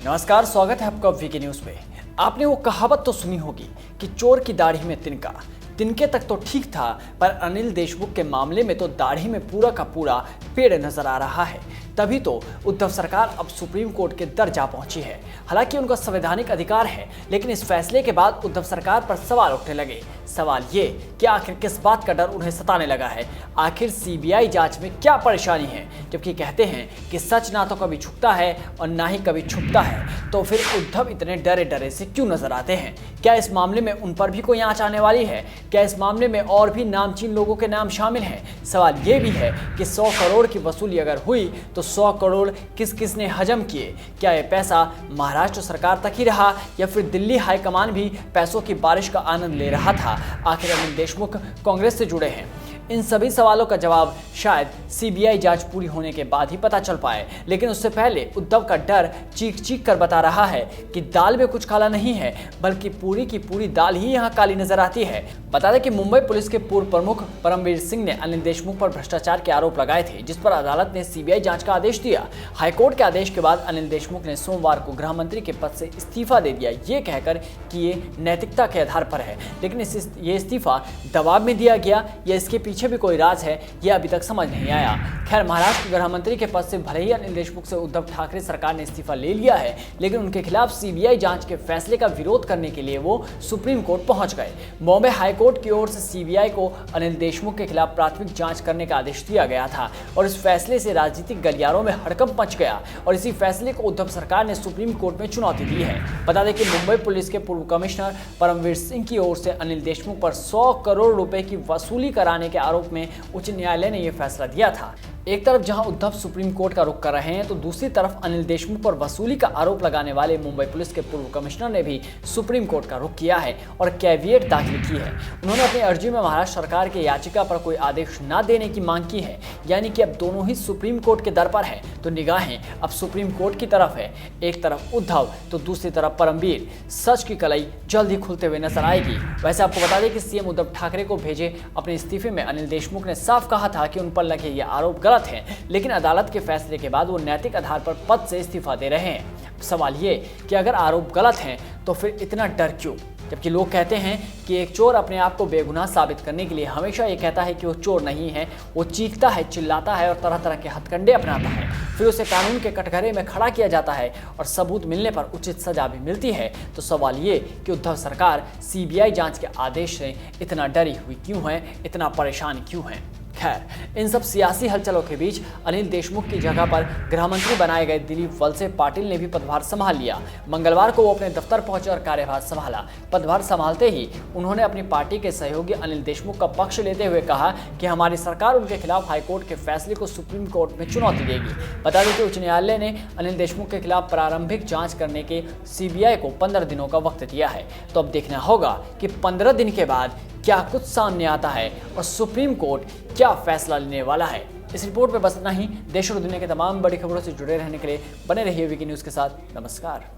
नमस्कार, स्वागत है आपका वीके न्यूज पे। आपने वो कहावत तो सुनी होगी कि चोर की दाढ़ी में तिनका। तिनके तक तो ठीक था, पर अनिल देशमुख के मामले में तो दाढ़ी में पूरा का पूरा पेड़ नजर आ रहा है। तभी तो उद्धव सरकार अब सुप्रीम कोर्ट के दर जा पहुंची है। हालांकि उनका संवैधानिक अधिकार है, लेकिन इस फैसले के बाद उद्धव सरकार पर सवाल उठने लगे। सवाल ये कि आखिर किस बात का डर उन्हें सताने लगा है, आखिर सीबीआई जांच में क्या परेशानी है। जबकि कहते हैं कि सच ना तो कभी छुपता है और ना ही कभी छुपता है, तो फिर उद्धव इतने डरे डरे से क्यों नजर आते हैं? क्या इस मामले में उन पर भी कोई आंच आने वाली है? क्या इस मामले में और भी नामचीन लोगों के नाम शामिल हैं? सवाल ये भी है कि 100 करोड़ की वसूली अगर हुई तो 100 करोड़ किस किस ने हजम किए? क्या ये पैसा महाराष्ट्र सरकार तक ही रहा या फिर दिल्ली हाईकमान भी पैसों की बारिश का आनंद ले रहा था? आखिर अनिल देशमुख कांग्रेस से जुड़े हैं। इन सभी सवालों का जवाब शायद सीबीआई जांच पूरी होने के बाद ही पता चल पाए, लेकिन उससे पहले उद्धव का डर चीख चीख कर बता रहा है कि दाल में कुछ काला नहीं है, बल्कि पूरी की पूरी दाल ही यहां काली नजर आती है। बता दें कि मुंबई पुलिस के पूर्व प्रमुख परमवीर सिंह ने अनिल देशमुख पर भ्रष्टाचार के आरोप लगाए थे, जिस पर अदालत ने सीबीआई जांच का आदेश दिया। हाईकोर्ट के आदेश के बाद अनिल देशमुख ने सोमवार को गृह मंत्री के पद से इस्तीफा दे दिया, ये कहकर कि ये नैतिकता के आधार पर है। लेकिन ये इस्तीफा दबाव में दिया गया या इसके पीछे भी कोई राज है, यह अभी तक समझ नहीं आया। खैर, महाराष्ट्र गृह मंत्री के पद से भले ही अनिल देशमुख से उद्धव ठाकरे सरकार ने इस्तीफा ले लिया है, लेकिन उनके खिलाफ सीबीआई जांच के फैसले का विरोध करने के लिए वो सुप्रीम कोर्ट पहुंच गए। बॉम्बे हाईकोर्ट की ओर से सीबीआई को अनिल देशमुख के खिलाफ प्राथमिक जांच करने का आदेश दिया गया था और इस फैसले से राजनीतिक गलियारों में हड़कंप मच गया और इसी फैसले को उद्धव सरकार ने सुप्रीम कोर्ट में चुनौती दी है। बता दें कि मुंबई पुलिस के पूर्व कमिश्नर परमवीर सिंह की ओर से अनिल देशमुख पर 100 करोड़ रुपए की वसूली कराने के आरोप में उच्च न्यायालय ने यह फैसला दिया था। एक तरफ जहां उद्धव सुप्रीम कोर्ट का रुख कर रहे हैं, तो दूसरी तरफ अनिल देशमुख पर वसूली का आरोप लगाने वाले मुंबई पुलिस के पूर्व कमिश्नर ने भी सुप्रीम कोर्ट का रुख किया है और कैविएट दाखिल की है। उन्होंने अपनी अर्जी में महाराष्ट्र सरकार की याचिका पर कोई आदेश न देने की मांग की है, यानी कि अब दोनों ही सुप्रीम कोर्ट के दर पर है, तो निगाहें अब सुप्रीम कोर्ट की तरफ है। एक तरफ उद्धव तो दूसरी तरफ परमवीर। सच की कलई जल्द ही खुलते हुए नजर आएगी। वैसे आपको बता दें कि सीएम उद्धव ठाकरे को भेजे अपने इस्तीफे में अनिल देशमुख ने साफ कहा था कि उन पर लगे ये आरोप गलत है, लेकिन अदालत के फैसले के बाद वो नैतिक आधार पर पद से इस्तीफा दे रहे हैं। सवाल ये कि अगर आरोप गलत हैं तो फिर इतना डर क्यों? जबकि लोग कहते हैं कि एक चोर अपने आप को बेगुनाह साबित करने के लिए हमेशा ये कहता है कि वो चोर नहीं है, वो चीखता है, चिल्लाता है और तरह तरह के हथकंडे अपनाता है। फिर उसे कानून के कटघरे में खड़ा किया जाता है और सबूत मिलने पर उचित सजा भी मिलती है। तो सवाल ये कि उद्धव सरकार सीबीआई जांच के आदेश से इतना डरी हुई क्यों है, इतना परेशान क्यों है? खैर, इन सब सियासी हलचलों के बीच अनिल देशमुख की जगह पर गृह मंत्री बनाए गए दिलीप वलसे पाटिल ने भी पदभार संभाल लिया। मंगलवार को वो अपने दफ्तर पहुंचे और कार्यभार संभाला। पदभार संभालते ही उन्होंने अपनी पार्टी के सहयोगी अनिल देशमुख का पक्ष लेते हुए कहा कि हमारी सरकार उनके खिलाफ हाईकोर्ट के फैसले को सुप्रीम कोर्ट में चुनौती देगी। बता दें कि उच्च न्यायालय ने अनिल देशमुख के खिलाफ प्रारंभिक जाँच करने के सीबीआई को 15 दिनों का वक्त दिया है। तो अब देखना होगा कि 15 दिन के बाद क्या कुछ सामने आता है और सुप्रीम कोर्ट क्या फैसला लेने वाला है। इस रिपोर्ट में बस इतना ही। देश और दुनिया के तमाम बड़ी खबरों से जुड़े रहने के लिए बने रहिए वीके न्यूज़ के साथ। नमस्कार।